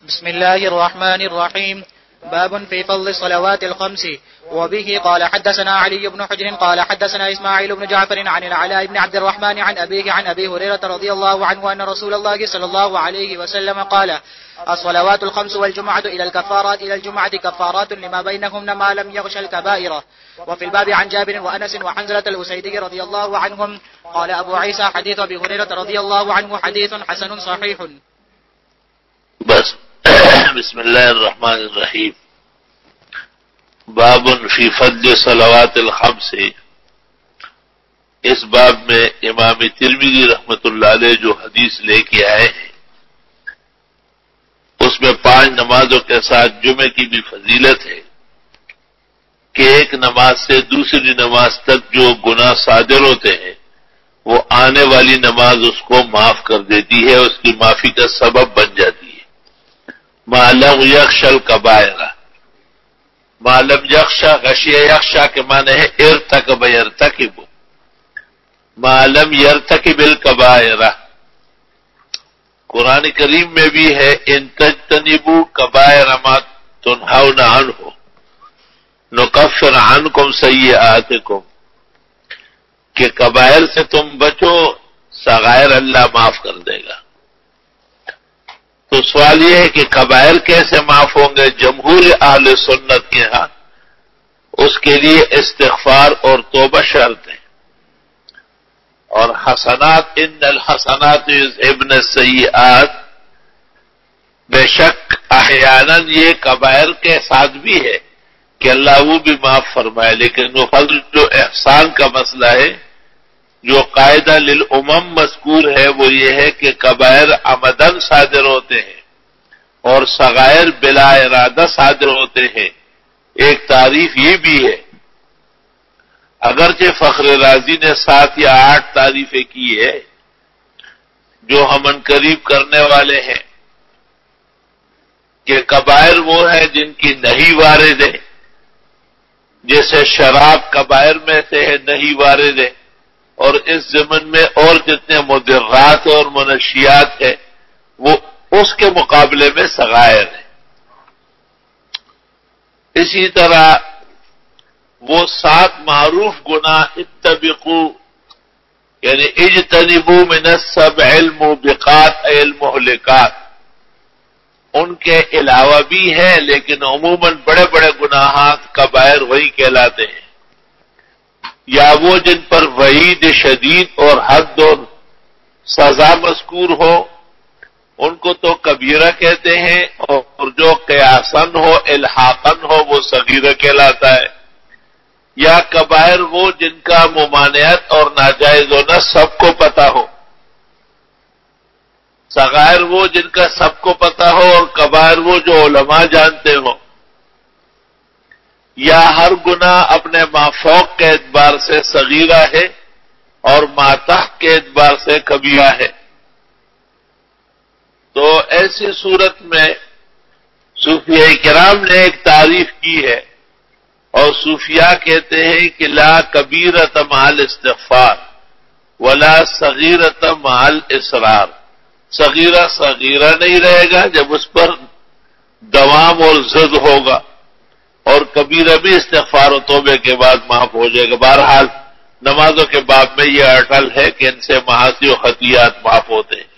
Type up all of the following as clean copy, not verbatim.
بسم الله الرحمن الرحيم. باب في فضل الصلوات الخمس. وبه قال حدثنا علي بن حجر قال حدثنا إسماعيل بن جعفر عن العلاء بن عبد الرحمن عن أبيه عن أبي هريرة رضي الله عنه أن رسول الله صلى الله عليه وسلم قال: الصلوات الخمس والجمعة إلى الجمعة كفارات لما بينهن ما لم يغش الكبائر. وفي الباب عن جابر وأنس وحنزلة الأسيدي رضي الله عنهم. قال أبو عيسى حديث أبي هريرة رضي الله عنه حديث حسن صحيح. بس بسم اللہ الرحمن الرحیم. باب فی فضل صلوات الخمس. اس باب میں امام ترمذی رحمۃ اللہ علیہ جو حدیث لے کے آئے ہیں اس میں 5 نمازوں کے ساتھ جمعے کی بھی فضیلت ہے کہ ایک نماز سے دوسری نماز تک جو گناہ صادر ہوتے ہیں وہ آنے والی نماز اس کو معاف کر دیتی ہے، اس کی معافی کا سبب بن جاتی ہے. ما لم یخشى الکبائر. ما لم یخشى غشیہ یخشى کے معنی ہے ارتکب یرتکب. ما لم یرتکب الکبائر. قرآن کریم میں بھی ہے ان تجتنبوا کبائر ما تنہون عنہ نکفر عنکم سیئاتکم، کہ کبائر سے تم بچو صغائر اللہ معاف کر دے گا. تو سوال یہ ہے کہ کبائر کیسے معاف ہوں گے؟ جمہور اہل سنت کے ہاں اس کے لیے استغفار اور توبہ شرط ہے. اور حسنات ان الحسنات یذہبن السیئات، بے شک احیانا یہ کبائر کے ساتھ بھی ہے کہ اللہ وہ بھی معاف فرمائے، لیکن وہ فضل جو احسان کا مسئلہ ہے جو قاعدہ للامم مذکور ہے وہ یہ ہے کہ کبائر عمدن صادر ہوتے ہیں اور صغائر بلا ارادہ صادر ہوتے ہیں. ایک تعریف یہ بھی ہے، اگرچہ فخر رازی نے 7 یا 8 تعریفیں کی ہے جو ہم قریب کرنے والے ہیں کہ کبائر وہ ہیں جن کی نہیں وارد ہے، جیسے شراب کبائر میں سے ہے نہیں وارد ہے، اور اس ضمن میں اور جتنے مضرات اور منشیات ہیں وہ اس کے مقابلے میں صغائر ہیں. اسی طرح وہ 7 معروف گناہ اتبقوا یعنی اجتنبوا من السبع الموبقات ای المہلکات، ان کے علاوہ بھی ہیں، لیکن عموماً بڑے بڑے گناہات کبائر وہی کہلاتے ہیں، یا وہ جن پر وعید شدید اور حد اور سزا مذکور ہو ان کو تو کبیرہ کہتے ہیں، اور جو قیاسن ہو الحاقن ہو وہ صغیرہ کہلاتا ہے. یا کبائر وہ جن کا ممانعت اور ناجائز ہونا سب کو پتہ ہو، صغائر وہ جن کا سب کو پتہ ہو، اور کبائر وہ جو علماء جانتے ہوں. یا ہر گناہ اپنے مافوق کے اعتبار سے صغیرہ ہے اور ماتحت کے اعتبار سے کبیرہ ہے. تو ایسی صورت میں صوفیاء کرام نے ایک تعریف کی ہے، اور صوفیاء کہتے ہیں کہ لا کبیرۃ مع الاستغفار ولا صغیرۃ مع الاصرار. صغیرہ صغیرہ نہیں رہے گا جب اس پر دوام اور زد ہوگا، اور کبیرہ بھی استغفار و توبے کے بعد معاف ہو جائے گا. بہرحال نمازوں کے باب میں یہ اٹل ہے کہ ان سے معاصی و خطیئات معاف ہوتے ہیں.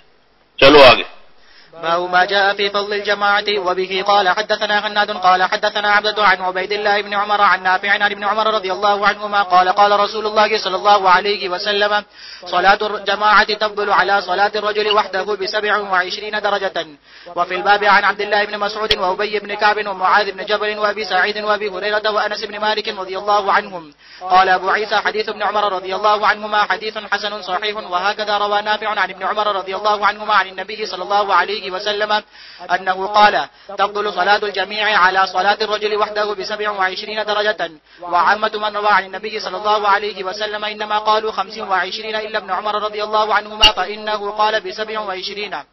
چلو آگے. باب ما جاء في فضل الجماعة. وبه قال حدثنا خناد قال حدثنا عبدة عن عبيد الله بن عمر عن نافع عن ابن عمر رضي الله عنهما قال قال رسول الله صلى الله عليه وسلم: صلاة الجماعة تفضل على صلاة الرجل وحده ب27 درجة. وفي الباب عن عبد الله بن مسعود وأبي بن كعب ومعاذ بن جبل وأبي سعيد وأبي هريرة وأنس بن مالك رضي الله عنهم. قال أبو عيسى حديث ابن عمر رضي الله عنهما حديث حسن صحيح. وهكذا روى نافع عن ابن عمر رضي الله عنهما عن النبي صلى الله عليه وسلم أنه قال: تفضل صلاة الجميع على صلاة الرجل وحده ب27 درجة. وعامة من روى عن النبي صلى الله عليه وسلم إنما قالوا 25 إلا ابن عمر رضي الله عنهما فإنه قال ب27.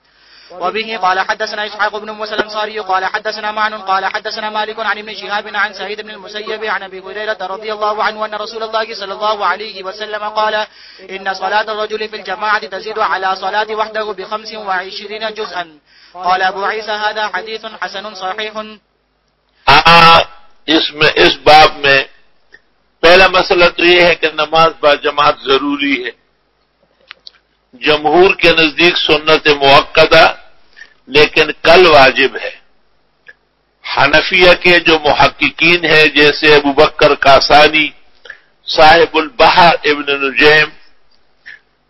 وبه قال حدثنا إسحاق بن موسى الأنصاري قال حدثنا معن قال حدثنا مالك عن ابن شهاب عن سعيد بن المسيب عن أبي هريرة رضي الله عنه أن رسول الله صلى الله عليه وسلم قال إن صلاة الرجل في الجماعة تزيد على صلاة وحده ب25 جزءا. قال أبو عيسى هذا حديث حسن صحيح. اس باب میں پہلا مسئلہ تو یہ ہے کہ نماز با جماعت ضروری ہے. جمہور کے نزدیک سنت موقدہ لیکن کل واجب ہے. حنفیہ کے جو محققین ہیں جیسے ابو بکر کاسانی، صاحب البحر ابن نجیم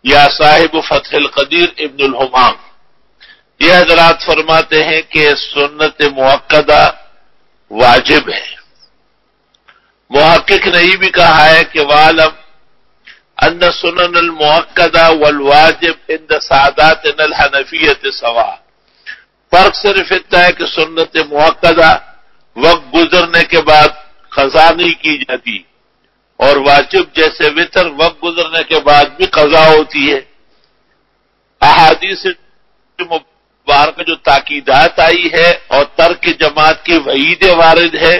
یا صاحب فتح القدیر ابن الحمام، یہ حضرات فرماتے ہیں کہ سنت موقدہ واجب ہے. محقق نے یہ بھی کہا ہے کہ وعلم ان سنن المؤکدہ والواجب عند ساداتنا الحنفیۃ سوا. فرق صرف اتنا ہے کہ سنت مؤکدہ وقت گزرنے کے بعد قضا نہیں کی جاتی اور واجب جیسے وتر وقت گزرنے کے بعد بھی قضا ہوتی ہے. احادیث مبارکہ جو تاکیدات آئی ہے اور ترک جماعت کی وعید وارد ہے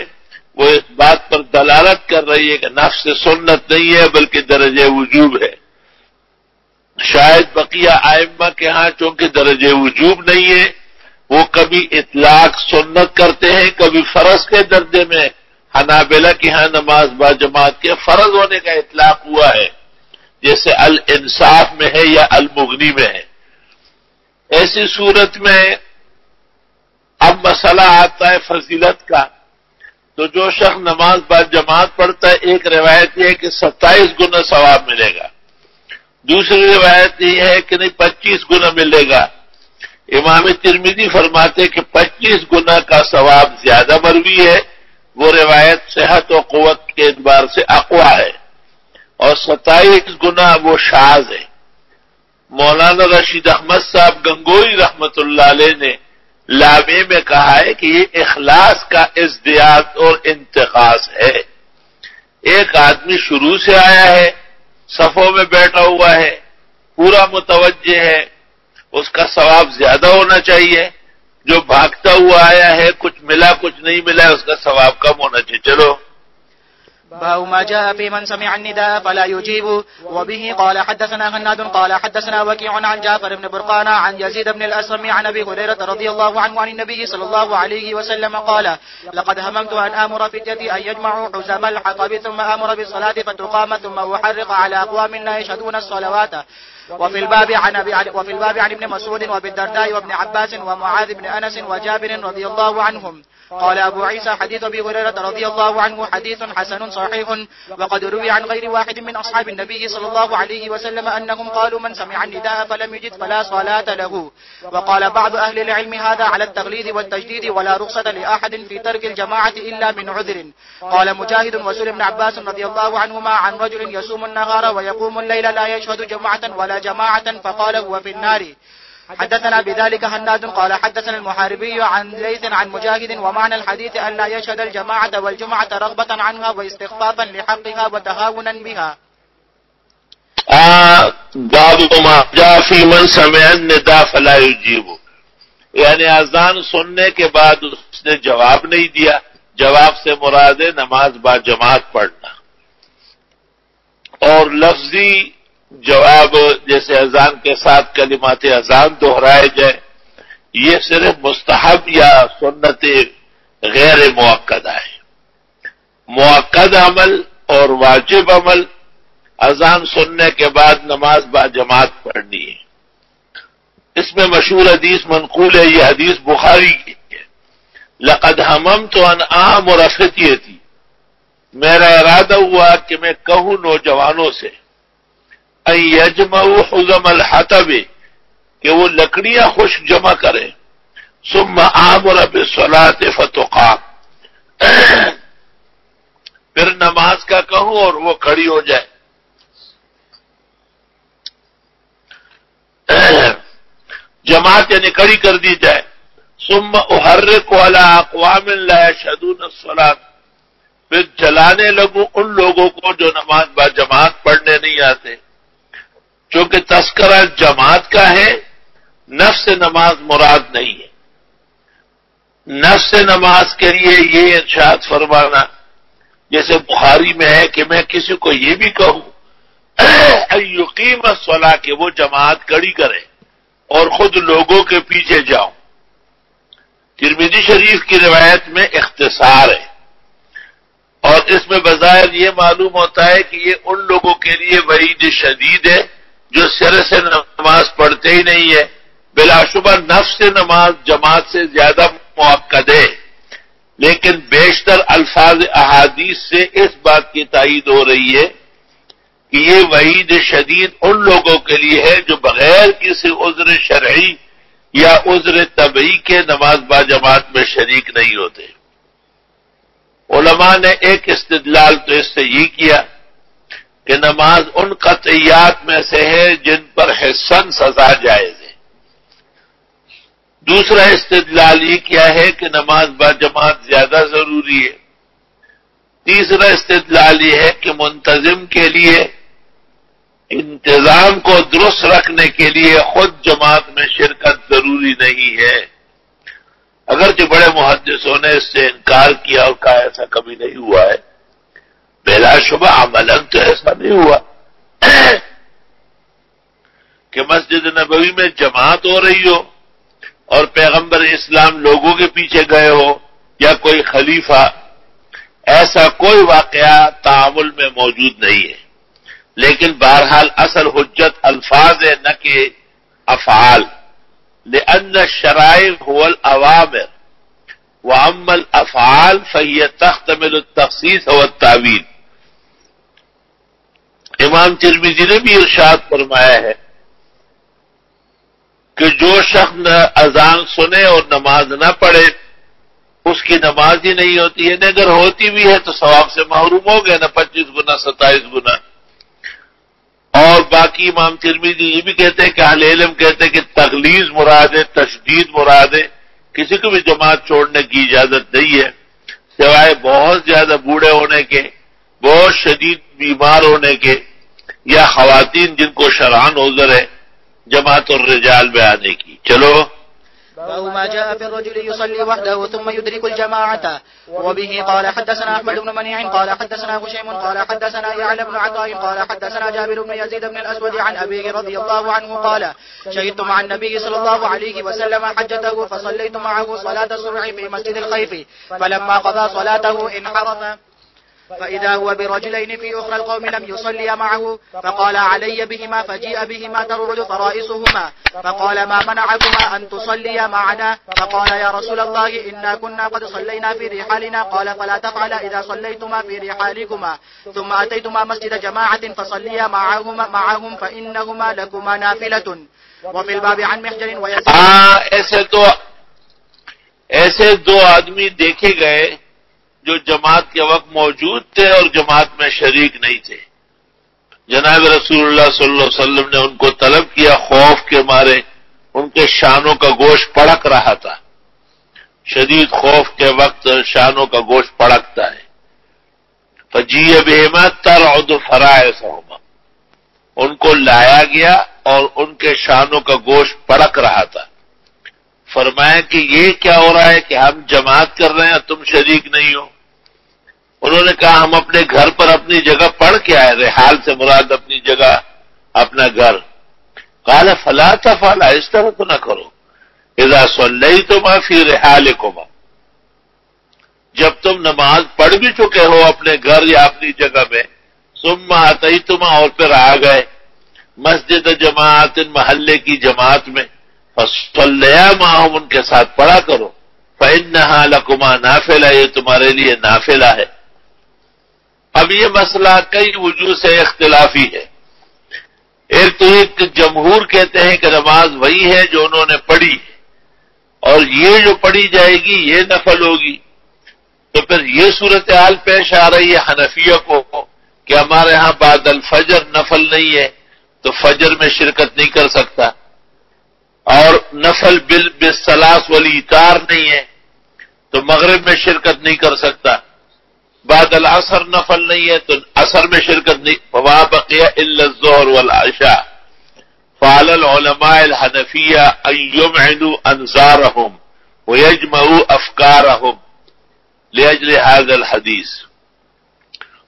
وہ اس بات پر دلالت کر رہی ہے کہ نفس سنت نہیں ہے بلکہ درجہ وجوب ہے. شاید بقیہ ائمہ کے ہاں چونکہ درجہ وجوب نہیں ہے وہ کبھی اطلاق سنت کرتے ہیں، کبھی فرض کے درجے میں. حنابلہ کے ہاں نماز با جماعت کے فرض ہونے کا اطلاق ہوا ہے جیسے الانصاف میں ہے یا المغنی میں ہے. ایسی صورت میں اب مسئلہ آتا ہے فضیلت کا. تو جو شخص نماز با جماعت پڑھتا ہے ایک روایت یہ ہے کہ 27 گنا ثواب ملے گا، دوسری روایت یہ ہے کہ نہیں 25 گنا ملے گا. امام ترمذی فرماتے کہ 25 گنا کا ثواب زیادہ مروی ہے، وہ روایت صحت و قوت کے اعتبار سے اقوی ہے، اور 27 گنا وہ شاذ ہے. مولانا رشید احمد صاحب گنگوئی رحمت اللہ علیہ نے لامے میں کہا ہے کہ یہ اخلاص کا ازدیاد اور انتقاص ہے. ایک آدمی شروع سے آیا ہے، صفوں میں بیٹھا ہوا ہے، پورا متوجہ ہے، اس کا ثواب زیادہ ہونا چاہیے. جو بھاگتا ہوا آیا ہے کچھ ملا کچھ نہیں ملا اس کا ثواب کم ہونا چاہیے. چلو باب ما جاء في من سمع النداء فلا يجيب. وبه قال حدثنا هناد قال حدثنا وكيع عن جعفر بن برقان عن يزيد بن الأسلم عن أبي هريرة رضي الله عنه عن النبي صلى الله عليه وسلم قال لقد هممت أن آمر فتيتي أن يجمعوا حزام الحطب ثم آمر بالصلاة فتقام ثم أحرق على أقوام لا يشهدون الصلوات. وفي الباب عن ابن مسعود وبالدرداء وابن عباس ومعاذ بن أنس وجابر رضي الله عنهم. قال أبو عيسى حديث أبي هريرة رضي الله عنه حديث حسن صحيح. وقد روي عن غير واحد من أصحاب النبي صلى الله عليه وسلم أنهم قالوا من سمع النداء فلم يجد فلا صلاة له. وقال بعض أهل العلم هذا على التغليظ والتجديد ولا رخصة لأحد في ترك الجماعة إلا من عذر. قال مجاهد وسئل ابن عباس رضي الله عنهما عن رجل يصوم النهار ويقوم الليل لا يشهد جماعة ولا جماعة فقال هو في النار. حدثنا بذلك هناد قال حدثنا المحاربي عن ليث عن مجاهد ومعنى الحديث أن لا يشهد الجماعة والجمعة رغبة عنها واستخفافا لحقها وتهاونا بها. باب ما جاء في من سمع النداء فلا يجيب، یعنی اذان سننے کے بعد اس نے جواب نہیں دیا. جواب سے مراد ہے نماز با جماعت پڑھنا. اور لفظی جواب جیسے اذان کے ساتھ کلمات اذان دہرائے جائے یہ صرف مستحب یا سنت غیر مؤکدہ ہے. مؤکد عمل اور واجب عمل اذان سننے کے بعد نماز با جماعت پڑھنی ہے. اس میں مشہور حدیث منقول ہے، یہ حدیث بخاری کی ہے. لقد هممت ان آمر فتیتی، میرا ارادہ ہوا کہ میں کہوں نوجوانوں سے ان یجمعوا حزم الحطب کہ وہ لکڑیاں خشک جمع کریں. ثم آمر بالصلاة فتقام، پھر نماز کا کہوں اور وہ کھڑی ہو جائے. جماعت یعنی کھڑی کر دی جائے. ثم احرق على اقوام لا يشهدون الصلاة، پھر جلانے لگوں ان لوگوں کو جو نماز با جماعت پڑھنے نہیں آتے. چونکہ تذکرہ جماعت کا ہے نفس نماز مراد نہیں ہے۔ نفس نماز کے لیے یہ ارشاد فرمانا جیسے بخاری میں ہے کہ میں کسی کو یہ بھی کہوں یقیم الصلاۃ کہ وہ جماعت کھڑی کرے اور خود لوگوں کے پیچھے جاؤں۔ ترمذی شریف کی روایت میں اختصار ہے اور اس میں بظاہر یہ معلوم ہوتا ہے کہ یہ ان لوگوں کے لیے وعید شدید ہے جو سر سے نماز پڑھتے ہی نہیں ہے۔ بلا شبہ نفس نماز جماعت سے زیادہ مؤکد ہے، لیکن بیشتر الفاظ احادیث سے اس بات کی تائید ہو رہی ہے کہ یہ وعید شدید ان لوگوں کے لیے ہے جو بغیر کسی عذر شرعی یا عذر طبعی کے نماز با جماعت میں شریک نہیں ہوتے۔ علماء نے ایک استدلال تو اس سے یہ کیا کہ نماز ان قطعیات میں سے ہے جن پر حسن سزا جائز ہے۔ دوسرا استدلال یہ کیا ہے کہ نماز با جماعت زیادہ ضروری ہے۔ تیسرا استدلال یہ ہے کہ منتظم کے لیے انتظام کو درست رکھنے کے لیے خود جماعت میں شرکت ضروری نہیں ہے۔ اگرچہ بڑے محدثوں نے اس سے انکار کیا اور کہا ایسا کبھی نہیں ہوا ہے، بلا شبہ عملاً تو ایسا نہیں ہوا کہ مسجد نبوی میں جماعت ہو رہی ہو اور پیغمبر اسلام لوگوں کے پیچھے گئے ہو یا کوئی خلیفہ، ایسا کوئی واقعہ تعامل میں موجود نہیں ہے۔ لیکن بہرحال اصل حجت الفاظ ہے نہ کہ افعال، لأن الشرائع هو الأوامر وأما الأفعال فهي تحتمل التخصيص والتعويل۔ امام ترمذی نے بھی ارشاد فرمایا ہے کہ جو شخص اذان سنے اور نماز نہ پڑھے اس کی نماز ہی نہیں ہوتی ہے، اگر ہوتی بھی ہے تو ثواب سے محروم ہو گیا، نہ 25 گنا 27 گنا۔ اور باقی امام ترمذی یہ بھی کہتے ہیں کہ اہل علم کہتے ہیں کہ تغلیظ مراد ہے، تشدید مراد ہے، کسی کو بھی جماعت چھوڑنے کی اجازت نہیں ہے سوائے بہت زیادہ بوڑھے ہونے کے، بہت شدید بیمار ہونے کے، یا خواتین جن کو شرعاً عذر ہے جماعت الرجال میں آنے کی۔ چلو باب ما جاء في الرجل يصلي وحده ثم يدرك الجماعة وبه قال حدثنا أحمد بن منيع قال حدثنا هشيم قال حدثنا يعلى بن عطاء قال حدثنا جابر بن يزيد بن الأسود عن أبيه رضي الله عنه قال شهدت مع النبي صلى الله عليه وسلم حجته فصليت معه صلاة الصبح في مسجد الخيف فلما قضى صلاته انحرف فإذا هو برجلين في أخرى القوم لم يصلي معه فقال علي بهما فجيء بهما ترعد فرائصهما فقال ما منعكما أن تصليا معنا فقال يا رسول الله إنا كنا قد صلينا في رحالنا قال فلا تفعل إذا صليتما في رحالكما ثم أتيتما مسجد جماعة فصليا معهم فإنهما لكما نافلة وفي الباب عن محجر ويزيد ایسے دو آدمی دیکھے گئے جو جماعت کے وقت موجود تھے اور جماعت میں شریک نہیں تھے۔ جناب رسول اللہ صلی اللہ علیہ وسلم نے ان کو طلب کیا، خوف کے مارے ان کے شانوں کا گوشت پڑک رہا تھا۔ شدید خوف کے وقت شانوں کا گوشت پڑکتا ہے۔ فجیء بہما ترعد فرائصہما، ان کو لایا گیا اور ان کے شانوں کا گوشت پڑک رہا تھا۔ فرمایا کہ یہ کیا ہو رہا ہے کہ ہم جماعت کر رہے ہیں تم شریک نہیں ہو؟ انہوں نے کہا ہم اپنے گھر پر اپنی جگہ پڑھ کے آئے، رحال سے مراد اپنی جگہ اپنا گھر۔ قال فلا تفعل، اس طرح تو نہ کرو، اذا صلیتما فی رحالکما، جب تم نماز پڑھ بھی چکے ہو اپنے گھر یا اپنی جگہ میں، ثم اتیتما، اور پھر آ گئے مسجد جماعت، محلے کی جماعت میں، فصلیا معہم، ان کے ساتھ پڑھا کرو، فإنہا لکما نافلہ، یہ تمہارے لیے نافلہ ہے۔ اب یہ مسئلہ کئی وجوہ سے اختلافی ہے۔ ایک تو ایک جمہور کہتے ہیں کہ نماز وہی ہے جو انہوں نے پڑھی ہے، اور یہ جو پڑھی جائے گی یہ نفل ہوگی۔ تو پھر یہ صورتحال پیش آ رہی ہے حنفیہ کو کہ ہمارے ہاں بعد الفجر نفل نہیں ہے تو فجر میں شرکت نہیں کر سکتا، اور نفل بالثلاث والایتار نہیں ہے تو مغرب میں شرکت نہیں کر سکتا، بعد العصر نفل نہیں ہے تو عصر میں شرکت نہیں، فما بقي الا الظهر والعشاء فعلى العلماء الحنفية أن يمعنوا أنظارهم ويجمعوا أفكارهم لأجل هذا الحديث.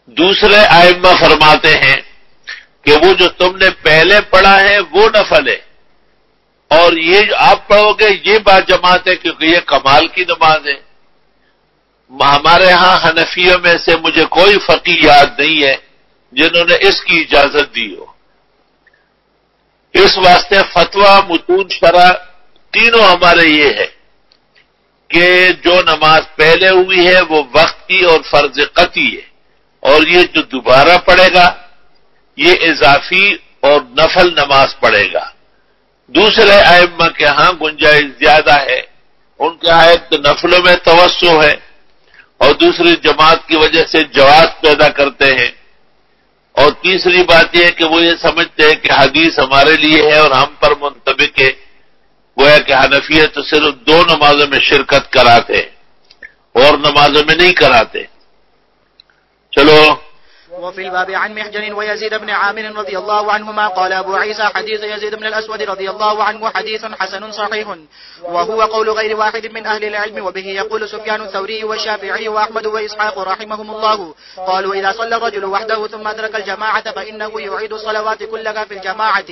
دوسرے ائمہ فرماتے ہیں کہ وہ جو تم نے پہلے پڑھا ہے وہ نفل ہے، اور یہ جو آپ پڑھو گے یہ بات جماعت ہے، کیونکہ یہ کمال کی نماز ہے. ہمارے ہاں حنفیوں میں سے مجھے کوئی فقیہ یاد نہیں ہے جنہوں نے اس کی اجازت دی ہو. اس واسطے فتویٰ متون شرح تینوں ہمارے یہ ہے کہ جو نماز پہلے ہوئی ہے وہ وقت کی اور فرض قطعی ہے، اور یہ جو دوبارہ پڑھے گا یہ اضافی اور نفل نماز پڑھے گا. دوسرے ائمہ کے ہاں گنجائش زیادہ ہے، ان کے ہاں ایک تو نفلوں میں توسع ہے اور دوسری جماعت کی وجہ سے جواز پیدا کرتے ہیں، اور تیسری بات یہ ہے کہ وہ یہ سمجھتے ہیں کہ حدیث ہمارے لیے ہے اور ہم پر منطبق ہے. گویا کہ حنفیہ تو صرف 2 نمازوں میں شرکت کراتے اور نمازوں میں نہیں کراتے. چلو. وفي الباب عن محجن ويزيد بن عامر رضي الله عنهما قال أبو عيسى حديث يزيد بن الأسود رضي الله عنه حديث حسن صحيح، وهو قول غير واحد من أهل العلم، وبه يقول سفيان الثوري والشافعي وأحمد وإسحاق رحمهم الله. قالوا إذا صلى الرجل وحده ثم أدرك الجماعة فإنه يعيد الصلوات كلها في الجماعة،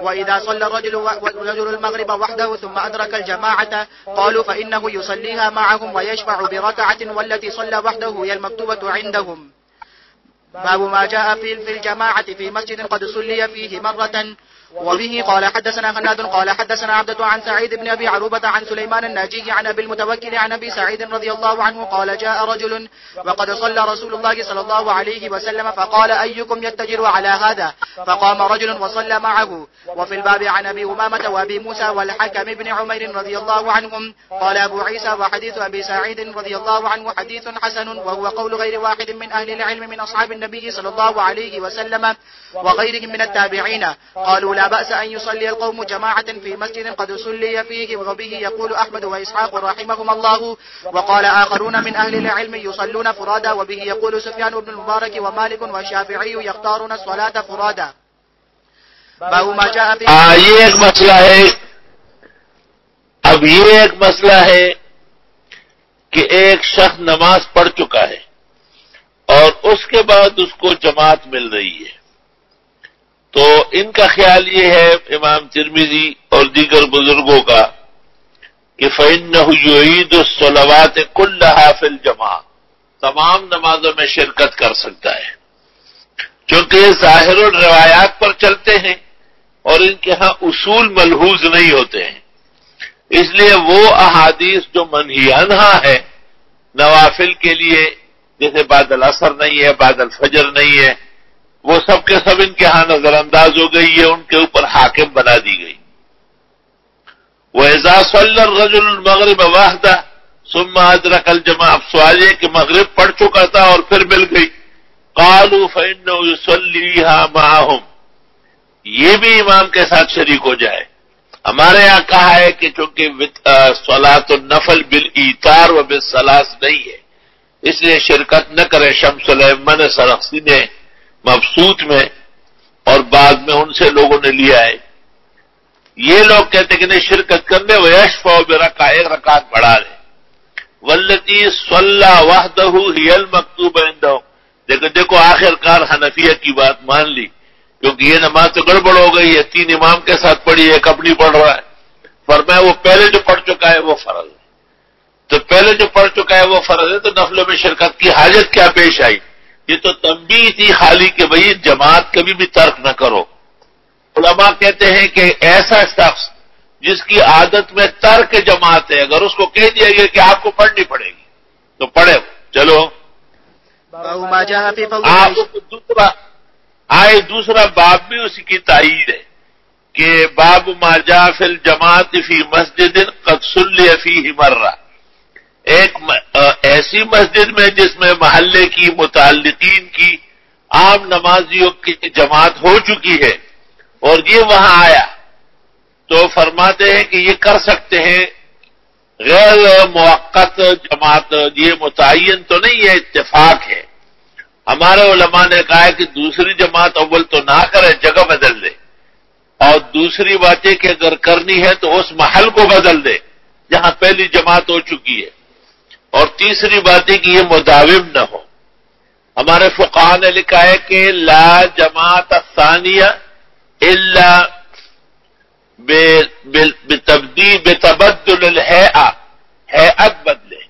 وإذا صلى الرجل المغرب وحده ثم أدرك الجماعة قالوا فإنه يصليها معهم ويشفع بركعة، والتي صلى وحده هي المكتوبة عندهم. باب ما جاء في الجماعة في مسجد قد صلي فيه مرة. وبه قال حدثنا خناد قال حدثنا عبدة عن سعيد بن أبي عروبة عن سليمان الناجي عن أبي المتوكل عن أبي سعيد رضي الله عنه قال جاء رجل وقد صلى رسول الله صلى الله عليه وسلم فقال أيكم يتجر على هذا؟ فقام رجل وصلى معه. وفي الباب عن أبي أمامة وأبي موسى والحكم بن عمير رضي الله عنهم. قال أبو عيسى وحديث أبي سعيد رضي الله عنه حديث حسن، وهو قول غير واحد من أهل العلم من أصحاب النبي صلى الله عليه وسلم وغيرهم من التابعين. قالوا لا بأس أن يصلي القوم جماعة في مسجد قد صلي فيه، وبه يقول أحمد وإسحاق رحمهم الله. وقال آخرون من أهل العلم يصلون فرادا، وبه يقول سفيان بن المبارك ومالك والشافعي يختارون الصلاة فرادا. باب ما جاء في یہ ایک مسئلہ ہے. اب یہ ایک مسئلہ ہے کہ ایک شخص نماز پڑھ چکا ہے اور اس کے بعد اس کو جماعت مل رہی ہے، تو ان کا خیال یہ ہے امام ترمذی اور دیگر بزرگوں کا کہ فَإِنَّهُ يُعِيدُ الصَّلَوَاتِ كُلَّهَا فِي الْجَمَاعَةِ، تمام نمازوں میں شرکت کر سکتا ہے، چونکہ یہ ظاہر الروایات پر چلتے ہیں اور ان کے ہاں اصول ملحوظ نہیں ہوتے ہیں. اس لیے وہ احادیث جو منہی عنہا ہے نوافل کے لیے، جیسے بعد العصر نہیں ہے، بعد الفجر نہیں ہے، وہ سب کے سب ان کے ہاں نظر انداز ہو گئی ہے، ان کے اوپر حاکم بنا دی گئی. وَإِذَا صَلَّى الرَّجُلُ الْمَغْرِبَ وَحْدَهُ ثُمَّ أَدْرَكَ الْجَمَاعَةَ. اب سوال یہ کہ مغرب پڑھ چکا تھا اور پھر مل گئی. قَالُوا فَإِنَّهُ يُصَلِّيهَا مَعَهُمْ، یہ بھی امام کے ساتھ شریک ہو جائے. ہمارے یہاں کہا ہے کہ چونکہ صلاۃ النفل بالایثار و بالثلاث نہیں ہے، اس لیے شرکت نہ کرے. شمس الائمہ نے سرخسی نے مبسوط میں اور بعد میں ان سے لوگوں نے لیا ہے. یہ لوگ کہتے کہ نہیں شرکت کرنے، وَيَشْفَعُ بِرَكْعَةٍ، ایک رکعت بڑھا لے. وَالَّتِي صَلَّى وَحْدَهُ هِيَ الْمَكْتُوبَ عِندَهُ. دیکھو آخر کار حنفیہ کی بات مان لی، کیونکہ یہ نماز تو گڑبڑ ہو گئی ہے، 3 امام کے ساتھ پڑھی ہے، ایک اپنی پڑھ رہا ہے. فرمایا وہ پہلے جو پڑھ چکا ہے وہ فرض ہے، تو پہلے جو پڑھ چکا ہے وہ فرض ہے، تو نفلوں میں شرکت کی حاجت کیا پیش آئی؟ یہ تو تنبیہ تھی خالی کہ بھئی جماعت کبھی بھی ترک نہ کرو. علماء کہتے ہیں کہ ایسا شخص جس کی عادت میں ترک جماعت ہے، اگر اس کو کہہ دیا گیا کہ آپ کو پڑھنی پڑے گی تو پڑھے. چلو آپ دوسرا باب بھی اسی کی تائید ہے کہ باب ما جاء فی الجماعت فی مسجد قد صلی فیہ مرہ. ایک ایسی مسجد میں جس میں محلے کی متعلقین کی عام نمازیوں کی جماعت ہو چکی ہے اور یہ وہاں آیا، تو فرماتے ہیں کہ یہ کر سکتے ہیں. غیر موقت جماعت یہ متعین تو نہیں ہے، اتفاق ہے. ہمارے علماء نے کہا ہے کہ دوسری جماعت اول تو نہ کرے، جگہ بدل دے. اور دوسری بات یہ کہ اگر کرنی ہے تو اس محل کو بدل دے جہاں پہلی جماعت ہو چکی ہے، اور تیسری بات یہ کہ یہ مداوم نہ ہو۔ ہمارے فقہاء نے لکھا ہے کہ لا جماعت الثانیہ الا بتبدل الہیئہ، ہیئت بدلے،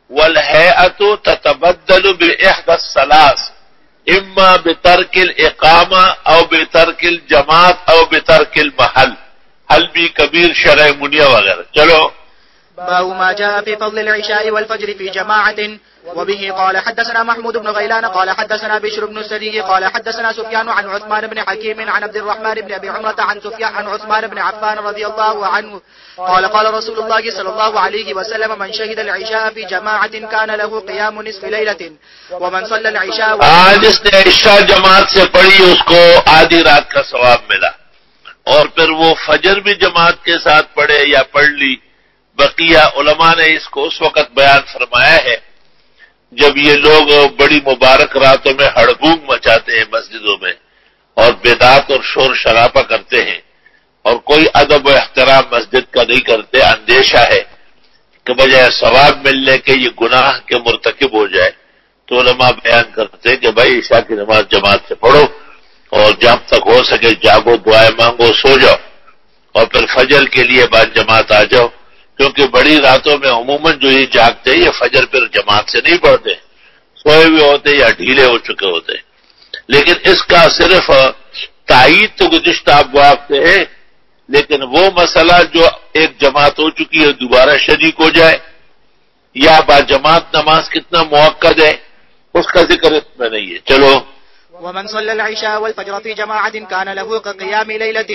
والہیئۃ تتبدل باحدى الثلاث، اما بترک الاقامہ او بترک الجماعت او بترک المحل، حل بھی کبیر شرح منیہ وغیرہ۔ چلو باب ما جاء في فضل العشاء والفجر في جماعة. وبه قال حدثنا محمود بن غيلان قال حدثنا بشر بن السري قال حدثنا سفيان عن عثمان بن حكيم عن عبد الرحمن بن أبي عمرة عن سفيان عن عثمان بن عفان رضي الله عنه قال قال رسول الله صلى الله عليه وسلم من شهد العشاء في جماعة كان له قيام نصف ليلة ومن صلى العشاء جس نے عشاء جماعت سے پڑھی اس کو آدھی رات کا ثواب ملا، اور پھر وہ فجر بھی جماعت کے ساتھ پڑھے یا پڑھ لی۔ بقیہ علماء نے اس کو اس وقت بیان فرمایا ہے جب یہ لوگ بڑی مبارک راتوں میں ہڑبونگ مچاتے ہیں مسجدوں میں اور بدعت اور شور شرابہ کرتے ہیں اور کوئی ادب و احترام مسجد کا نہیں کرتے، اندیشہ ہے کہ بجائے ثواب ملنے کے یہ گناہ کے مرتکب ہو جائے، تو علماء بیان کرتے ہیں کہ بھائی عشاء کی نماز جماعت سے پڑھو اور جب تک ہو سکے جاگو، دعائیں مانگو، سو جاؤ، اور پھر فجر کے لیے بعد جماعت آ جاؤ، کیونکہ بڑی راتوں میں عموماً جو یہ جاگتے ہیں یہ فجر پھر جماعت سے نہیں پڑھتے، سوئے ہوئے ہوتے یا ڈھیلے ہو چکے ہوتے۔ لیکن اس کا صرف تائید تو گزشتہ ابواب سے ہے، لیکن وہ مسئلہ جو ایک جماعت ہو چکی ہے دوبارہ شریک ہو جائے یا با جماعت نماز کتنا موقع ہے اس کا ذکر اس میں نہیں ہے۔ چلو ومن صلى العشاء والفجر في جماعة كان له كقيام ليلة.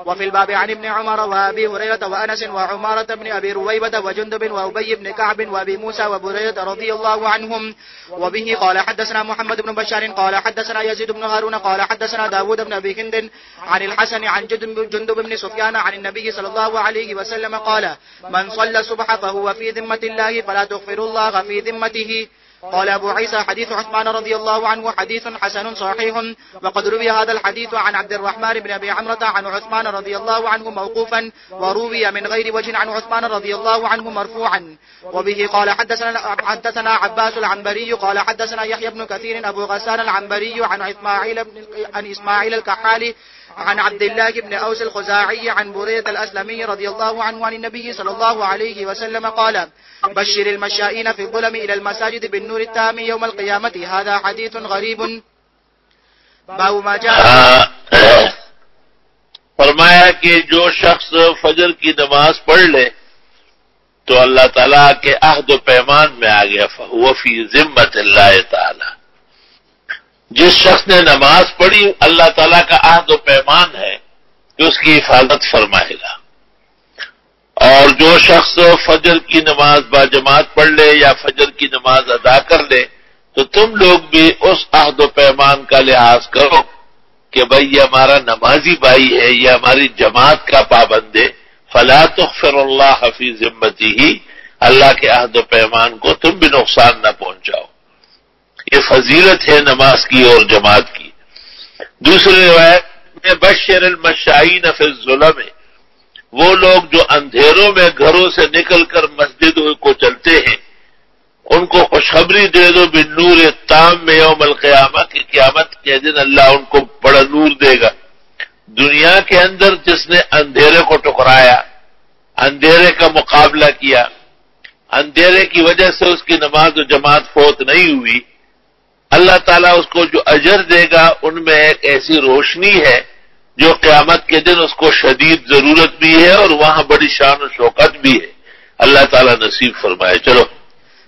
وفي الباب عن ابن عمر وابي هريرة وانس وعمارة بن ابي رويبة وجندب وابي بن كعب وابي موسى وبريدة رضي الله عنهم. وبه قال حدثنا محمد بن بشار قال حدثنا يزيد بن هارون قال حدثنا داود بن ابي هند عن الحسن عن جندب بن سفيان عن النبي صلى الله عليه وسلم قال من صلى الصبح فهو في ذمة الله فلا تغفر الله في ذمته. قال أبو عيسى حديث عثمان رضي الله عنه حديث حسن صحيح. وقد روي هذا الحديث عن عبد الرحمن بن أبي عمرة عن عثمان رضي الله عنه موقوفا، وروي من غير وجه عن عثمان رضي الله عنه مرفوعا. وبه قال حدثنا عباس العنبري قال حدثنا يحيى بن كثير أبو غسان العنبري عن إسماعيل الكحالي عن عبد الله بن أوس الخزاعي عن بريدة الأسلمي رضي الله عنه عن النبي صلى الله عليه وسلم قال بشر المشائين في الظلم إلى المساجد بالنور التام يوم القيامة. هذا حديث غريب. باب ما جاء فرمایا کہ جو شخص فجر کی نماز پڑھ لے تو اللہ تعالیٰ کے عہد و پیمان میں آ گیا، فہو فی ذمۃ اللہ تعالی۔ جس شخص نے نماز پڑھی اللہ تعالیٰ کا عہد و پیمان ہے کہ اس کی حفاظت فرمائے گا، اور جو شخص فجر کی نماز باجماعت پڑھ لے یا فجر کی نماز ادا کر لے تو تم لوگ بھی اس عہد و پیمان کا لحاظ کرو کہ بھئی یہ ہمارا نمازی بھائی ہے، یہ ہماری جماعت کا پابند ہے، فلا تغفر اللہ فی ذمتہ، اللہ کے عہد و پیمان کو تم بھی نقصان نہ پہنچاؤ۔ یہ فضیلت ہے نماز کی اور جماعت کی۔ دوسری روایت میں بشر المشائین فی الظلم، وہ لوگ جو اندھیروں میں گھروں سے نکل کر مسجدوں کو چلتے ہیں ان کو خوشخبری دے دو بالنور التام میں یوم القیامہ، کی قیامت کے دن اللہ ان کو بڑا نور دے گا۔ دنیا کے اندر جس نے اندھیرے کو ٹکرایا، اندھیرے کا مقابلہ کیا، اندھیرے کی وجہ سے اس کی نماز و جماعت فوت نہیں ہوئی، اللہ تعالیٰ اس کو جو اجر دے گا ان میں ایک ایسی روشنی ہے جو قیامت کے دن اس کو شدید ضرورت بھی ہے اور وہاں بڑی شان و شوکت بھی ہے۔ اللہ تعالیٰ نصیب فرمائے۔ چلو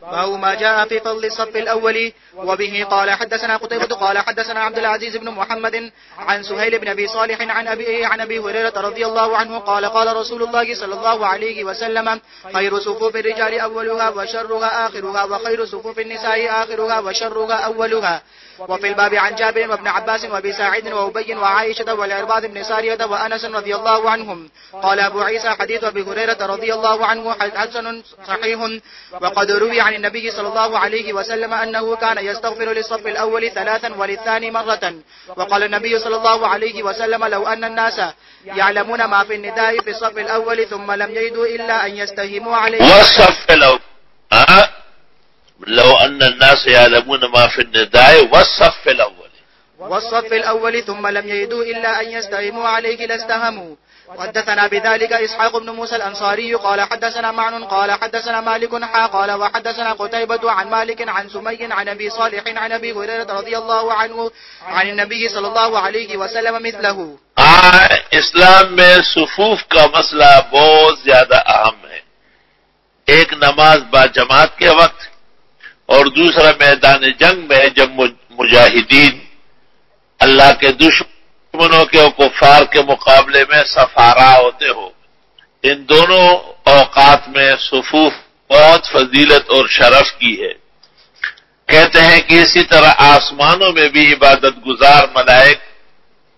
باب ما جاء في فضل الصف الأول. وبه قال حدثنا قتيبة قال حدثنا عبد العزيز بن محمد عن سهيل بن أبي صالح عن أبي هريرة رضي الله عنه قال قال رسول الله صلى الله عليه وسلم خير صفوف الرجال أولها وشرها آخرها وخير صفوف النساء آخرها وشرها أولها. وفي الباب عن جابر وابن عباس وابي سعيد وأبي وعائشة والعرباض بن سارية وأنس رضي الله عنهم. قال أبو عيسى حديث أبي هريرة رضي الله عنه حسن صحيح. وقد روي عن النبي صلى صلى الله عليه وسلم أنه كان يستغفر للصف الأول 3 وللثاني مرة. وقال النبي صلى الله عليه وسلم لو أن الناس يعلمون ما في النداء في الصف الأول ثم لم يجدوا إلا أن يستهموا عليه. والصف الأول لو أن الناس يعلمون ما في النداء والصف الأول ثم لم يجدوا إلا أن يستهموا عليه لاستهموا. وحدثنا بذلك إسحاق بن موسى الأنصاري قال حدثنا معن قال حدثنا مالك قال وحدثنا قتيبة عن مالك عن سمي عن أبي صالح عن أبي هريرة رضي الله عنه عن النبي صلى الله عليه وسلم مثله. اسلام میں صفوف کا مسئلہ بہت زیادہ اہم ہے. ایک نماز با جماعت کے وقت اور دوسرا میدان جنگ میں جب مجاہدین اللہ کے دشمنوں کے اور کفار کے مقابلے میں سفارا ہوتے ہو. ان دونوں اوقات میں صفوف بہت فضیلت اور شرف کی ہے. کہتے ہیں کہ اسی طرح آسمانوں میں بھی عبادت گزار ملائک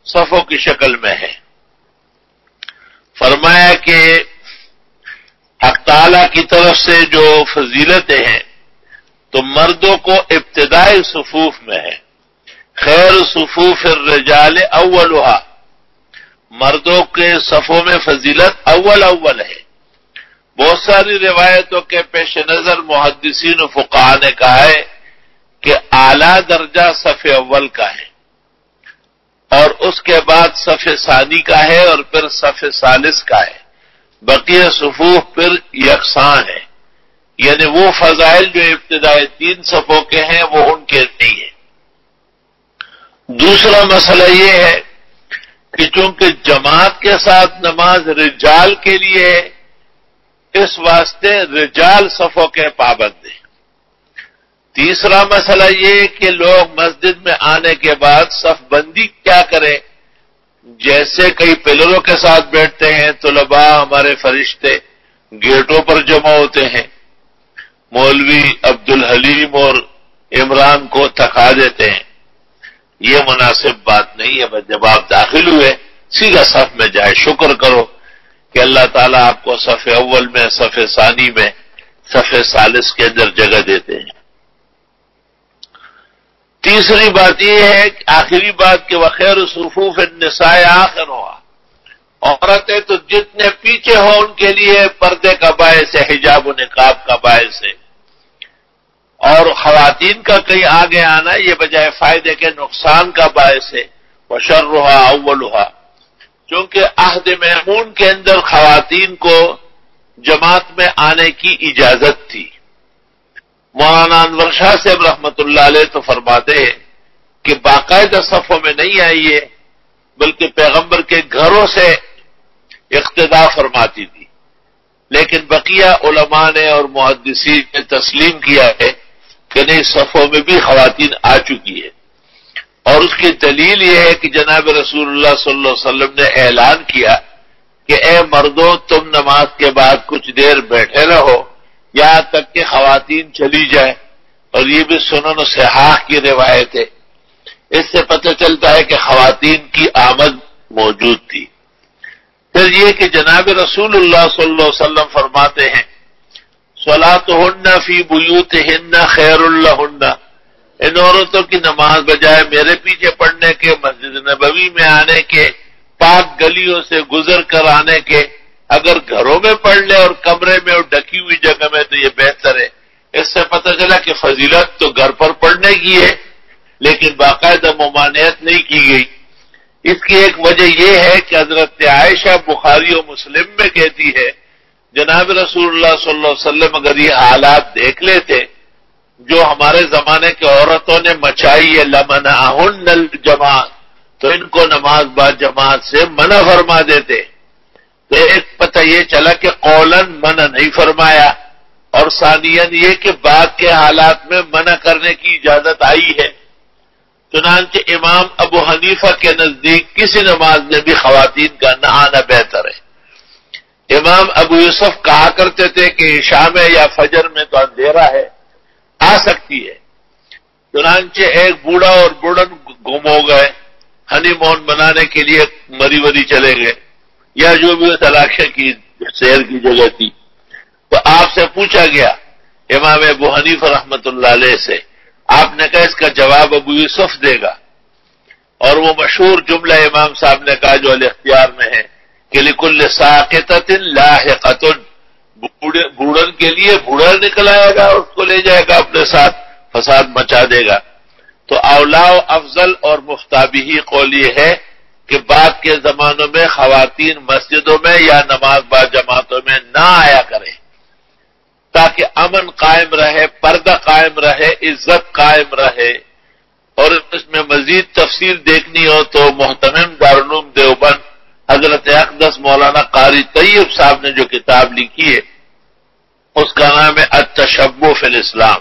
صفوں کی شکل میں ہے. فرمایا کہ حق تعالی کی طرف سے جو فضیلتیں ہیں تو مردوں کو ابتدائی صفوف میں ہے. خیر صفوف الرجال اولها، مردوں کے صفوں میں فضیلت اول ہے. بہت ساری روایتوں کے پیش نظر محدثین و فقہاء نے کہا ہے کہ اعلیٰ درجہ صف اول کا ہے اور اس کے بعد صف ثانی کا ہے اور پھر صف ثالث کا ہے. بقیہ صفوف پھر یکساں ہے، یعنی وہ فضائل جو ابتدائی 3 صفوں کے ہیں وہ ان کے نہیں ہیں. دوسرا مسئلہ یہ ہے کہ چونکہ جماعت کے ساتھ نماز رجال کے لیے ہے، اس واسطے رجال صفوں کے پابند ہیں. تیسرا مسئلہ یہ کہ لوگ مسجد میں آنے کے بعد صف بندی کیا کریں. جیسے کئی پلروں کے ساتھ بیٹھتے ہیں طلباء ہمارے فرشتے گیٹوں پر جمع ہوتے ہیں، مولوی عبدالحلیم اور عمران کو تھکا دیتے ہیں. یہ مناسب بات نہیں ہے. جب آپ داخل ہوئے سیدھا صف میں جائے، شکر کرو کہ اللہ تعالیٰ آپ کو صف اول میں، صف ثانی میں، صف ثالث کے اندر جگہ دیتے ہیں. تیسری بات یہ ہے کہ آخری بات کہ وخیر صفوف النساء آخر ہوا، عورتیں تو جتنے پیچھے ہو ان کے لیے پردے کا باعث ہے، حجاب و نقاب کا باعث ہے. اور خواتین کا کہیں آگے آنا یہ بجائے فائدے کے نقصان کا باعث ہے. وشرھا اولھا، چونکہ عہد مأمون کے اندر خواتین کو جماعت میں آنے کی اجازت تھی. مولانا انور شاہ صاحب رحمۃ اللہ علیہ تو فرماتے ہیں کہ باقاعدہ صفوں میں نہیں آئیے بلکہ پیغمبر کے گھروں سے اقتداء فرماتی تھی. لیکن بقیہ علماء نے اور محدثین نے تسلیم کیا ہے کہ نہیں، صفوں میں بھی خواتین آ چکی ہے. اور اس کی دلیل یہ ہے کہ جناب رسول اللہ صلی اللہ علیہ وسلم نے اعلان کیا کہ اے مردوں تم نماز کے بعد کچھ دیر بیٹھے رہو یہاں تک کہ خواتین چلی جائیں. اور یہ بھی سنن و صحاح کی روایت ہے. اس سے پتہ چلتا ہے کہ خواتین کی آمد موجود تھی. پھر یہ کہ جناب رسول اللہ صلی اللہ علیہ وسلم فرماتے ہیں صلاتہن فی بیوتہن خیر لہن، ان عورتوں کی نماز بجائے میرے پیچھے پڑھنے کے، مسجد نبوی میں آنے کے، پاک گلیوں سے گزر کر آنے کے، اگر گھروں میں پڑھ لے اور کمرے میں اور ڈکی ہوئی جگہ میں تو یہ بہتر ہے. اس سے پتہ چلا کہ فضیلت تو گھر پر پڑھنے کی ہے لیکن باقاعدہ ممانعت نہیں کی گئی. اس کی ایک وجہ یہ ہے کہ حضرت عائشہ بخاری و مسلم میں کہتی ہے جناب رسول اللہ صلی اللہ علیہ وسلم اگر یہ حالات دیکھ لیتے جو ہمارے زمانے کے عورتوں نے مچائی ہے لمنعہن الجماعت، تو ان کو نماز با جماعت سے منع فرما دیتے. تو ایک پتہ یہ چلا کہ قولاً منع نہیں فرمایا، اور ثانیاً یہ کہ بعد کے حالات میں منع کرنے کی اجازت آئی ہے. چنانچہ امام ابو حنیفہ کے نزدیک کسی نماز میں بھی خواتین کا نہ آنا بہتر ہے. امام ابو یوسف کہا کرتے تھے کہ عشاء میں یا فجر میں تو اندھیرا ہے، آ سکتی ہے. چنانچہ ایک بوڑھا اور بوڑھن گم ہو گئے، ہنی مون بنانے کے لیے مری وری چلے گئے یا جو بھی اس علاقے کی شہر کی جگہ تھی. تو آپ سے پوچھا گیا امام ابو حنیفہ رحمۃ اللہ علیہ سے. آپ نے کہا اس کا جواب ابو یوسف دے گا، اور وہ مشہور جملہ امام صاحب نے کہا جو الاختیار میں ہے کہ لکل ساقطۃ لاحقۃ، بوڑھن کے لیے بوڑھا نکل آئے گا، اس کو لے جائے گا اپنے ساتھ، فساد مچا دے گا. تو اولا و افضل اور مفتابی قول یہ ہے کہ بعد کے زمانوں میں خواتین مسجدوں میں یا نماز با جماعتوں میں نہ آیا کریں، تاکہ امن قائم رہے، پردہ قائم رہے، عزت قائم رہے. اور اس میں مزید تفصیل دیکھنی ہو تو محتمم دارالعلوم دیوبند حضرت اقدس مولانا قاری طیب صاحب نے جو کتاب لکھی ہے اس کا نام ہے التشبہ فی الاسلام.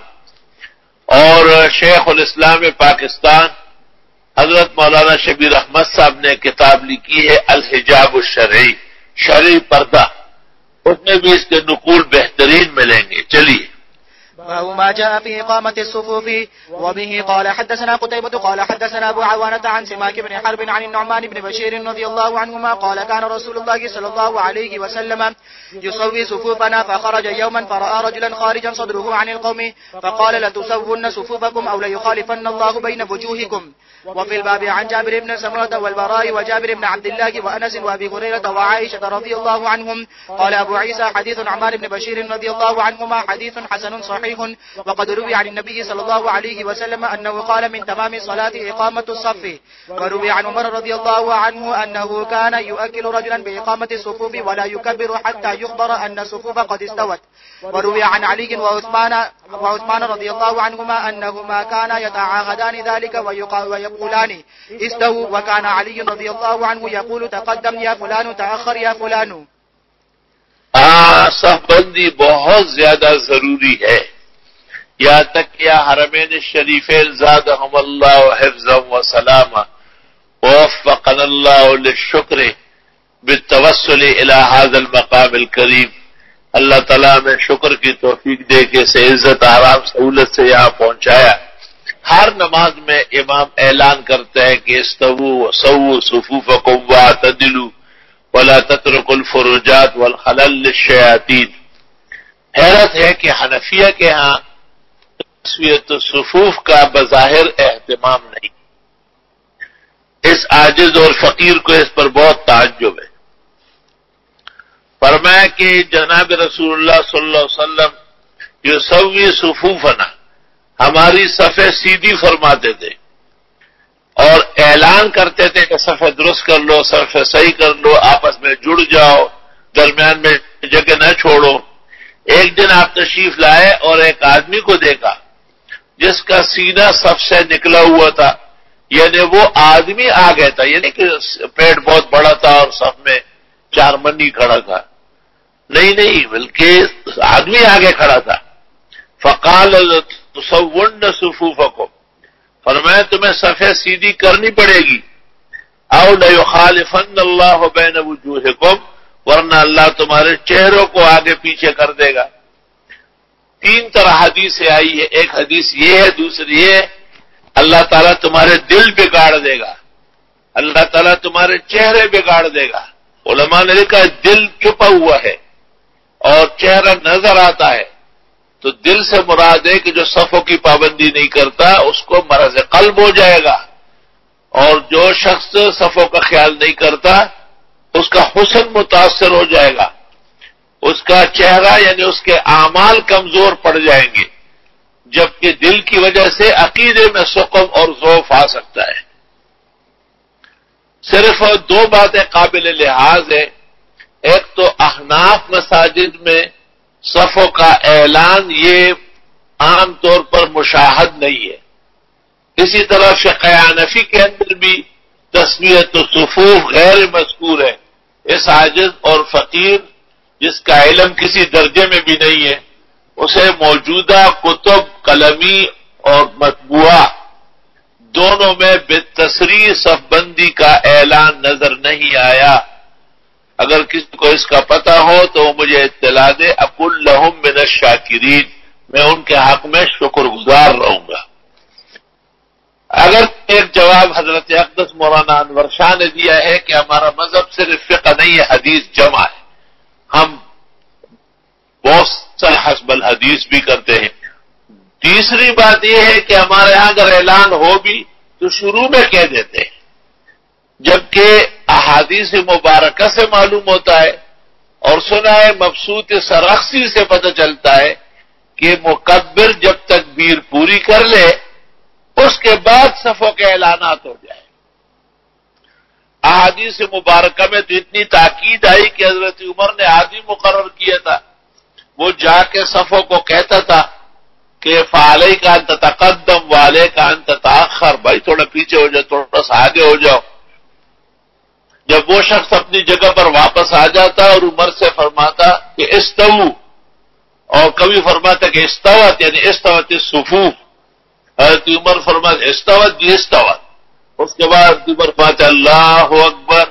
اور شیخ الاسلام پاکستان حضرت مولانا شبیر احمد صاحب نے کتاب لکھی ہے الحجاب الشرعی، شرعی پردہ، اس میں بھی اس کے نقول بہترین ملیں گے. چلیے. باب ما جاء في إقامة الصفوف. وبه قال حدثنا قتيبة قال حدثنا أبو عوانة عن سماك بن حرب عن النعمان بن بشير رضي الله عنهما قال كان رسول الله صلى الله عليه وسلم يصوي صفوفنا، فخرج يوما فرأى رجلا خارجا صدره عن القوم فقال لتسون صفوفكم أو ليخالفن الله بين وجوهكم. وفي الباب عن جابر بن سمرة والبراء وجابر بن عبد الله وأنس وأبي هريرة وعائشة رضي الله عنهم. قال أبو عيسى حديث نعمان بن بشير رضي الله عنهما حديث حسن صحيح. وقد روي عن النبي صلى الله عليه وسلم أنه قال من تمام الصلاة إقامة الصف. وروي عن عمر رضي الله عنه أنه كان يؤكل رجلا بإقامة الصفوف ولا يكبر حتى يخبر أن الصفوف قد استوت. وروي عن علي وعثمان رضي الله عنهما أنهما كانا يتعاهدان ذلك ويقولان استووا، وكان علي رضي الله عنه يقول تقدم يا فلان تأخر يا فلان. صف بندی بہت زیادہ ضروری ہے، یہاں تک کہ حرمین شریفین زادہم اللہ حفظا و سلاما ووفقنا اللہ للشکر بالتوسل الى هذا المقام الکریم. اللہ تعالیٰ میں شکر کی توفیق دے کے اسے عزت آرام سہولت سے یہاں پہنچایا. ہر نماز میں امام اعلان کرتا ہے کہ استووا وسووا صفوفکم واعتدلوا ولا تتركوا الفروجات والخلل للشیاطین. حیرت ہے کہ حنفیہ کے ہاں تسویۃ الصفوف کا بظاہر اہتمام نہیں. اس عاجز اور فقیر کو اس پر بہت تعجب ہے. فرمایا کہ جناب رسول اللہ صلی اللہ علیہ وسلم یسوی صفوفنا، ہماری صفیں سیدھی فرماتے تھے اور اعلان کرتے تھے کہ صفیں درست کر لو، صفیں صحیح کر لو، آپس میں جڑ جاؤ، درمیان میں جگہ نہ چھوڑو. ایک دن آپ تشریف لائے اور ایک آدمی کو دیکھا جس کا سینہ صف سے نکلا ہوا تھا، یعنی وہ آدمی آ گیا تھا، یعنی کہ پیٹ بہت بڑا تھا اور صف میں چار منی کھڑا تھا، نہیں بلکہ آدمی آگے کھڑا تھا. فقال تسون صفوفکم، فرمایا تمہیں صفیں سیدھی کرنی پڑے گی. او لیخالفن اللہ بین وجوہکم، ورنہ اللہ تمہارے چہروں کو آگے پیچھے کر دے گا. تین طرح حدیثیں آئی ہے. ایک حدیث یہ ہے، دوسری یہ اللہ تعالیٰ تمہارے دل بگاڑ دے گا، اللہ تعالیٰ تمہارے چہرے بگاڑ دے گا. علماء نے لکھا دل چھپا ہوا ہے اور چہرہ نظر آتا ہے، تو دل سے مراد ہے کہ جو صفوں کی پابندی نہیں کرتا اس کو مرض قلب ہو جائے گا، اور جو شخص صفوں کا خیال نہیں کرتا اس کا حسن متاثر ہو جائے گا، اس کا چہرہ یعنی اس کے اعمال کمزور پڑ جائیں گے، جبکہ دل کی وجہ سے عقیدے میں سقم اور ضعف آ سکتا ہے. صرف دو باتیں قابل لحاظ ہیں. ایک تو احناف مساجد میں صفوں کا اعلان یہ عام طور پر مشاہد نہیں ہے. اسی طرح فقہ حنفی کے اندر بھی تسویۃ الصفوف غیر مذکور ہے. اس عاجز اور فقیر جس کا علم کسی درجے میں بھی نہیں ہے اسے موجودہ کتب قلمی اور مطبوعہ دونوں میں بالتصریح صف بندی کا اعلان نظر نہیں آیا. اگر کسی کو اس کا پتہ ہو تو وہ مجھے اطلاع دے. اقول لہم من الشاکرین، میں ان کے حق میں شکر گزار رہوں گا. اگر ایک جواب حضرت اقدس مولانا انور شاہ نے دیا ہے کہ ہمارا مذہب صرف فقہ نہیں ہے، حدیث جمع ہے. ہم بہت حسب الحدیث بھی کرتے ہیں۔ تیسری بات یہ ہے کہ ہمارے ہاں اگر اعلان ہو بھی تو شروع میں کہہ دیتے ہیں، جبکہ احادیث مبارکہ سے معلوم ہوتا ہے اور سنا ہے مبسوط سرخسی سے پتہ چلتا ہے کہ مکبر جب تکبیر پوری کر لے اس کے بعد صفوں کے اعلانات ہو جائے۔ احادیث مبارکہ میں تو اتنی تاکید آئی کہ حضرت عمر نے عادی مقرر کیا تھا، وہ جا کے صفوں کو کہتا تھا کہ فعلی کا انت تقدم والے کا انت تاخر، بھائی تھوڑا پیچھے ہو جاؤ، تھوڑا سا آگے ہو جاؤ۔ جب وہ شخص اپنی جگہ پر واپس آ جاتا اور عمر سے فرماتا کہ استو، اور کبھی فرماتا کہ استوت یعنی استوت الصفوف، حضرت عمر فرماتا استوت دی استوت، اس کے بعد عمر فرماتا اللہ اکبر۔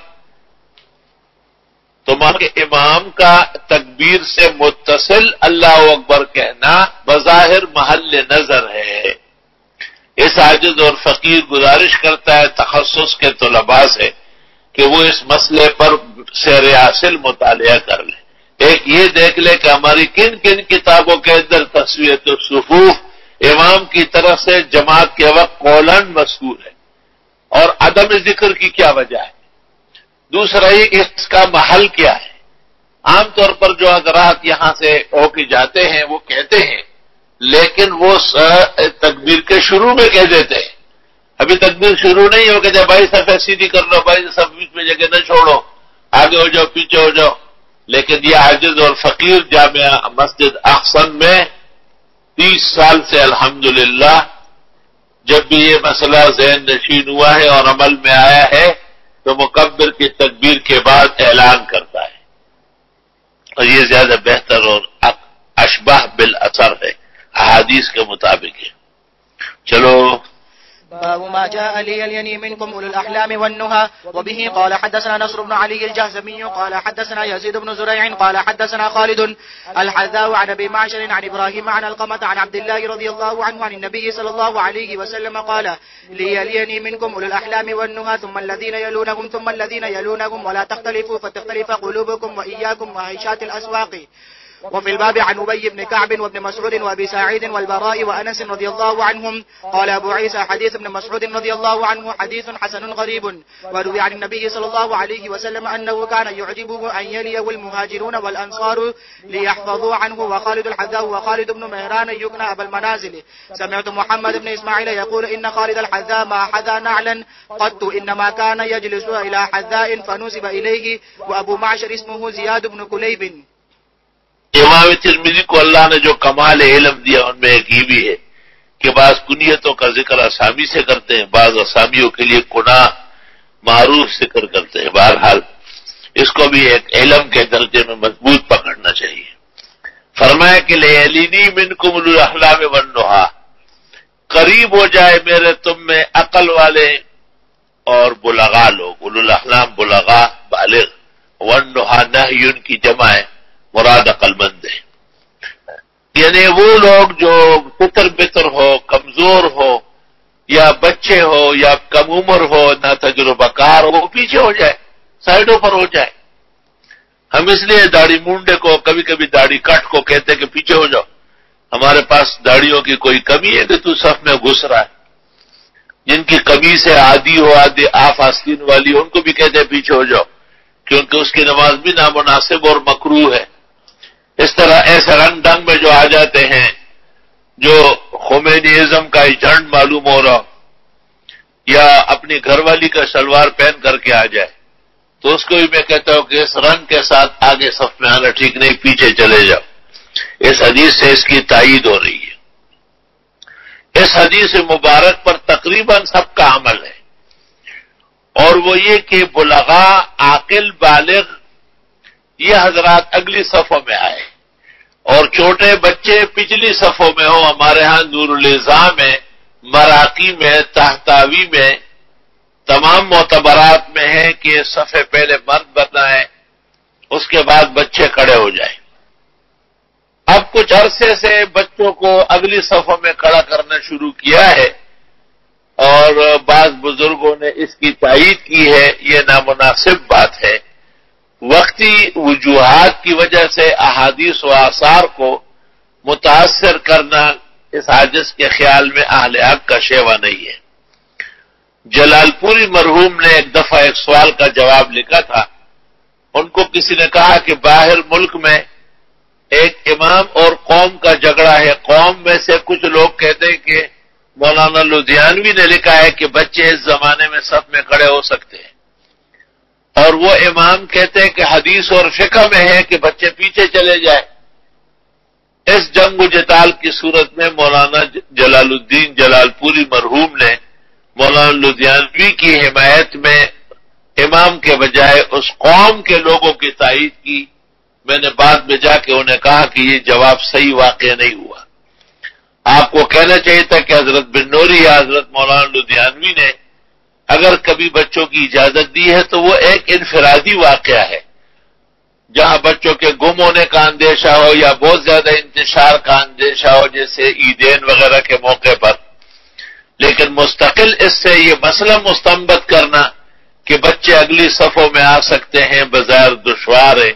تمہارے امام کا تکبیر سے متصل اللہ اکبر کہنا بظاہر محل نظر ہے۔ اس عاجز اور فقیر گزارش کرتا ہے تخصص کے طلباء سے کہ وہ اس مسئلے پر سیر حاصل مطالعہ کر لیں۔ ایک یہ دیکھ لے کہ ہماری کن کن کتابوں کے اندر تسویۃ الصفوف امام کی طرف سے جماعت کے وقت قولن مذکور ہے اور عدم ذکر کی کیا وجہ ہے۔ دوسرا ہی اس کا محل کیا ہے۔ عام طور پر جو حضرات یہاں سے ہو کے جاتے ہیں وہ کہتے ہیں، لیکن وہ تکبیر کے شروع میں کہہ دیتے ہیں، ابھی تکبیر شروع نہیں ہو کہ بھائی صف سیدھی کر لو، بھائی صف بیچ میں جگہ نہ چھوڑو، آگے ہو جاؤ پیچھے ہو جاؤ۔ لیکن یہ عاجز اور فقیر جامعہ مسجد احسن میں 30 سال سے الحمدللہ جب بھی یہ مسئلہ ذہن نشین ہوا ہے اور عمل میں آیا ہے تو مکبر کی تکبیر کے بعد اعلان کرتا ہے، اور یہ زیادہ بہتر اور اشبہ بالاثر ہے، احادیث کے مطابق ہے۔ چلو باب ما جاء ليليني منكم أولو الأحلام والنهى وبه قال حدثنا نصر بن علي الجهزمي قال حدثنا يزيد بن زريع قال حدثنا خالد الحذاء عن أبي معشر عن إبراهيم عن القمة عن عبد الله رضي الله عنه عن النبي صلى الله عليه وسلم قال ليليني منكم أولو الأحلام والنهى ثم الذين يلونهم ثم الذين يلونهم ولا تختلفوا فتختلف قلوبكم وإياكم وهيشات الأسواق. وفي الباب عن أبي بن كعب وابن مسعود وأبي سعيد والبراء وأنس رضي الله عنهم قال أبو عيسى حديث ابن مسعود رضي الله عنه حديث حسن غريب. وروي عن النبي صلى الله عليه وسلم أنه كان يعجبه أن يليه المهاجرون والأنصار ليحفظوا عنه وخالد الحذاء وخالد بن مهران يكنى أبا المنازل. سمعت محمد بن إسماعيل يقول إن خالد الحذاء ما حذا نعلا قط إنما كان يجلس إلى حذاء فنسب إليه. وأبو معشر اسمه زياد بن كليب. امام ترمذی کو اللہ نے جو کمال علم دیا ان میں ایک یہ بھی ہے کہ بعض کنیتوں کا ذکر اسامی سے کرتے ہیں، بعض اسامیوں کے لیے کناہ معروف ذکر کرتے ہیں۔ بہرحال اس کو بھی ایک علم کے درجے میں مضبوط پکڑنا چاہیے۔ فرمایا کہ لیلینی منکم اولو الاحلام والنہی، قریب ہو جائے میرے تم میں عقل والے اور بلغاء لوگ، اولو الاحلام بلغاء بالغ، والنہی نہی ان کی جمع ہے، مراد عقل مند ہے، یعنی وہ لوگ جو فطر بطر ہو، کمزور ہو، یا بچے ہو یا کم عمر ہو، نہ تجربہ کار ہو، وہ پیچھے ہو جائے، سائڈوں پر ہو جائے۔ ہم اس لیے داڑھی مونڈے کو، کبھی کبھی داڑھی کٹ کو کہتے کہ پیچھے ہو جاؤ، ہمارے پاس داڑھیوں کی کوئی کمی ہے کہ تو صف میں گھس رہا ہے؟ جن کی قمیص ہے عادی ہو، آدھی آف آستین والی، ان کو بھی کہتے ہیں پیچھے ہو جاؤ، کیونکہ اس کی نماز بھی نامناسب اور مکروہ ہے۔ اس طرح ایسے رنگ ڈنگ میں جو آ جاتے ہیں، جو خمینی ازم کا ایجنٹ معلوم ہو رہا، یا اپنی گھر والی کا شلوار پہن کر کے آ جائے، تو اس کو بھی میں کہتا ہوں کہ اس رنگ کے ساتھ آگے صف میں آنا ٹھیک نہیں، پیچھے چلے جاؤ۔ اس حدیث سے اس کی تائید ہو رہی ہے۔ اس حدیث مبارک پر تقریباً سب کا عمل ہے، اور وہ یہ کہ بلغاء عاقل بالغ یہ حضرات اگلی صفوں میں آئے اور چھوٹے بچے پچھلی صفوں میں ہوں۔ ہمارے ہاں نور الازاں میں، مراقی میں، تحتاوی میں، تمام معتبرات میں ہے کہ صفے پہلے مرد بنا ہے، اس کے بعد بچے کھڑے ہو جائیں۔ اب کچھ عرصے سے بچوں کو اگلی صفوں میں کھڑا کرنا شروع کیا ہے، اور بعض بزرگوں نے اس کی تائید کی ہے، یہ نامناسب بات ہے۔ وقتی وجوہات کی وجہ سے احادیث و آثار کو متاثر کرنا اس عاجز کے خیال میں اہل حق کا شیوا نہیں ہے۔ جلال پوری مرحوم نے ایک دفعہ ایک سوال کا جواب لکھا تھا۔ ان کو کسی نے کہا کہ باہر ملک میں ایک امام اور قوم کا جھگڑا ہے، قوم میں سے کچھ لوگ کہتے ہیں کہ مولانا لدھیانوی نے لکھا ہے کہ بچے اس زمانے میں صف میں کھڑے ہو سکتے ہیں، اور وہ امام کہتے ہیں کہ حدیث اور فقہ میں ہے کہ بچے پیچھے چلے جائیں۔ اس جنگ و جدال کی صورت میں مولانا جلال الدین جلال پوری مرحوم نے مولانا لدھیانوی کی حمایت میں امام کے بجائے اس قوم کے لوگوں کی تائید کی۔ میں نے بعد میں جا کے انہیں کہا کہ یہ جواب صحیح واقع نہیں ہوا، آپ کو کہنا چاہیے تھا کہ حضرت بن نوری یا حضرت مولانا لدھیانوی نے اگر کبھی بچوں کی اجازت دی ہے تو وہ ایک انفرادی واقعہ ہے، جہاں بچوں کے گم ہونے کا اندیشہ ہو یا بہت زیادہ انتشار کا اندیشہ ہو، جیسے عیدین وغیرہ کے موقع پر۔ لیکن مستقل اس سے یہ مسئلہ مستنبط کرنا کہ بچے اگلی صفوں میں آ سکتے ہیں بظاہر دشوار ہے،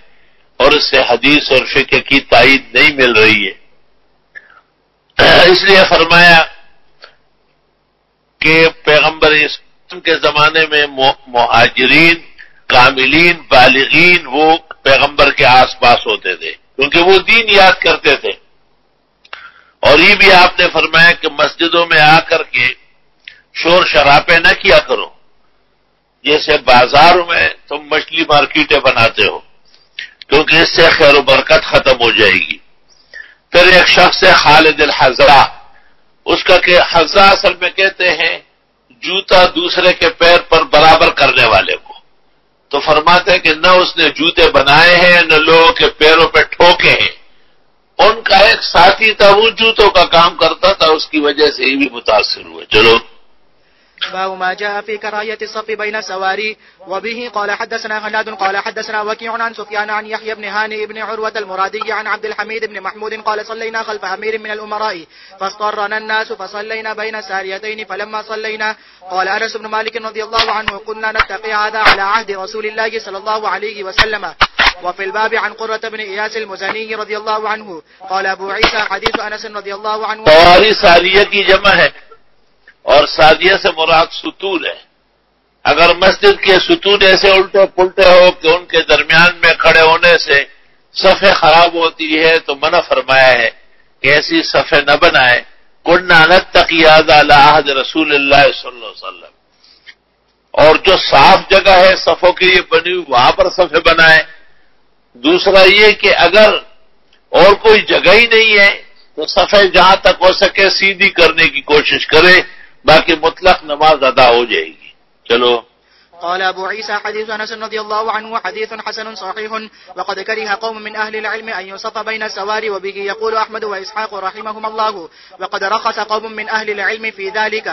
اور اس سے حدیث اور فقہ کی تائید نہیں مل رہی ہے۔ اس لیے فرمایا کہ پیغمبر اسلام کے زمانے میں مہاجرین، کاملین، بالغین وہ پیغمبر کے آس پاس ہوتے تھے کیونکہ وہ دین یاد کرتے تھے۔ اور یہ بھی آپ نے فرمایا کہ مسجدوں میں آ کر کے شور شرابے نہ کیا کرو، جیسے بازاروں میں تم مچھلی مارکیٹیں بناتے ہو، کیونکہ اس سے خیر و برکت ختم ہو جائے گی۔ پھر ایک شخص ہے خالد الحذا، اس کا کہ حذا اصل میں کہتے ہیں جوتا دوسرے کے پیر پر برابر کرنے والے کو، تو فرماتے ہیں کہ نہ اس نے جوتے بنائے ہیں نہ لوگوں کے پیروں پہ ٹھوکے ہیں۔ ان کا ایک ساتھی تھا، وہ جوتوں کا کام کرتا تھا، اس کی وجہ سے یہ بھی متاثر ہوئے۔ چلو باب ما جاء في كراهية الصف بين السواري. وبه قال حدثنا خلاد قال حدثنا وكيع عن سفيان عن يحيى بن هانئ بن عروة المرادي عن عبد الحميد بن محمود قال صلينا خلف أمير من الأمراء فاصطرنا الناس فصلينا بين الساريتين فلما صلينا قال أنس بن مالك رضي الله عنه كنا نتقي هذا على عهد رسول الله صلى الله عليه وسلم. وفي الباب عن قرة بن إياس المزني رضي الله عنه قال أبو عيسى حديث أنس رضي الله عنه. سواری ساریہ کی جمع ہے اور سادیہ سے مراد ستون ہے۔ اگر مسجد کے ستون ایسے الٹے پلٹے ہو کہ ان کے درمیان میں کھڑے ہونے سے صفیں خراب ہوتی ہے تو منع فرمایا ہے کہ ایسی صفیں نہ بنائے۔ کننا نتقی ھذا علی عہد رسول اللہ صلی اللہ علیہ وسلم، اور جو صاف جگہ ہے صفوں کے لیے بنی ہوئی وہاں پر صفیں بنائے۔ دوسرا یہ کہ اگر اور کوئی جگہ ہی نہیں ہے تو صفیں جہاں تک ہو سکے سیدھی کرنے کی کوشش کرے، باقی مطلق نماز ادا ہو جائے گی۔ چلو قال أبو عيسى حديث أنس رضي الله عنه حديث حسن صحيح. وقد كره قوم من أهل العلم أن يصف بين السواري وبه يقول أحمد وإسحاق رحمهم الله وقد رخص قوم من أهل العلم في ذلك.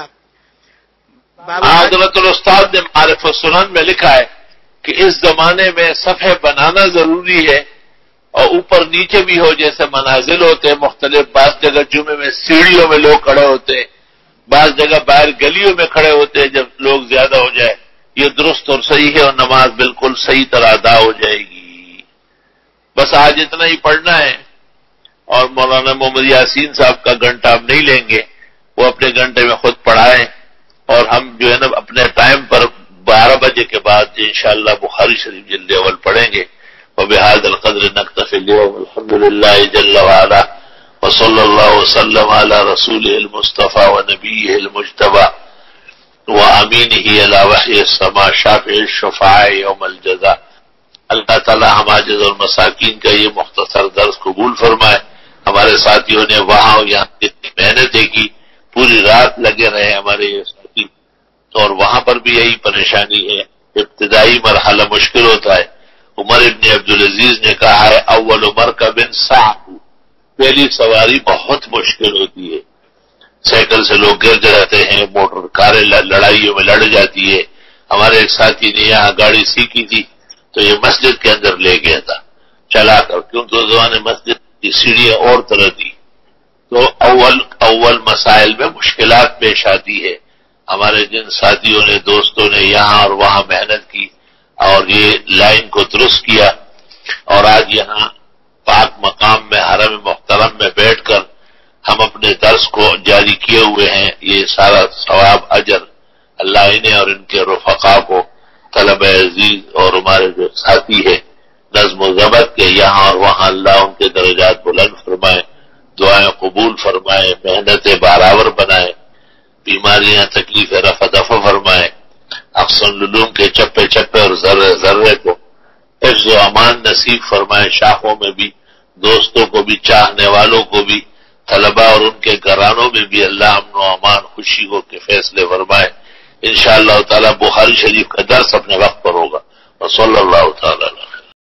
حضرت الاستاد نے معارف السنن میں لکھا ہے کہ اس زمانے میں صفحے بنانا ضروری ہے، اور اوپر نیچے بھی ہو، جیسے منازل ہوتے ہیں مختلف، بعض جگہ جمعے میں سیڑھیوں میں لوگ کھڑے ہوتے ہیں، بعض جگہ باہر گلیوں میں کھڑے ہوتے ہیں جب لوگ زیادہ ہو جائے۔ یہ درست اور صحیح ہے اور نماز بالکل صحیح طرح ادا ہو جائے گی۔ بس آج اتنا ہی پڑھنا ہے، اور مولانا محمد یاسین صاحب کا گھنٹہ ہم نہیں لیں گے، وہ اپنے گھنٹے میں خود پڑھائیں، اور ہم جو ہے نا اپنے ٹائم پر 12 بجے کے بعد انشاءاللہ بخاری شریف جلد اول پڑھیں گے۔ وبهذا القدر نكتفي اليوم. الحمد لله جل وعلا وصلى الله وسلم على رسوله المصطفى ونبيه المجتبى وامينه على وحي السماء شافع الشفعاء يوم الجزاء. اللہ تعالی ہم عاجز اور مساکین کا یہ مختصر درس قبول فرمائے۔ ہمارے ساتھیوں نے وہاں اور یہاں کتنی محنتیں کی، پوری رات لگے رہے ہمارے یہ ساتھی، اور وہاں پر بھی یہی پریشانی ہے، ابتدائی مرحلہ مشکل ہوتا ہے۔ عمر ابن عبدالعزیز نے کہا ہے اول مرکب صعب، پہلی سواری بہت مشکل ہوتی ہے، سائیکل سے لوگ گر جاتے ہیں، موٹر کاریں لڑائیوں میں لڑ جاتی ہے۔ ہمارے ایک ساتھی نے یہاں گاڑی سیکھی تھی تو یہ مسجد کے اندر لے گیا تھا چلا کر، کیونکہ اس زمانے مسجد کی سیڑھیاں اور طرح تھی، تو اول مسائل میں مشکلات پیش آتی ہے۔ ہمارے جن ساتھیوں نے، دوستوں نے یہاں اور وہاں محنت کی اور یہ لائن کو درست کیا، اور آج یہاں پاک مقام میں حرم محترم میں بیٹھ کر ہم اپنے درس کو جاری کیے ہوئے ہیں، یہ سارا ثواب اجر اللہ انہیں اور ان کے رفقا کو، طلبہ عزیز اور ہمارے جو ساتھی ہے نظم و ضبط کے یہاں اور وہاں، اللہ ان کے درجات بلند فرمائے، دعائیں قبول فرمائے، محنتیں بارآور بنائے، بیماریاں تکلیفیں رفع دفع فرمائے، اقسام العلوم کے چپے چپے اور ذرے ذرے کو حفظ و امان نصیب فرمائے، شاخوں میں بھی، دوستوں کو بھی، چاہنے والوں کو بھی، طلباء اور ان کے گھرانوں میں بھی اللہ امن و امان خوشی ہو کے فیصلے فرمائے۔ انشاءاللہ تعالی بخاری شریف کا درس اپنے وقت پر ہوگا، وصلی اللہ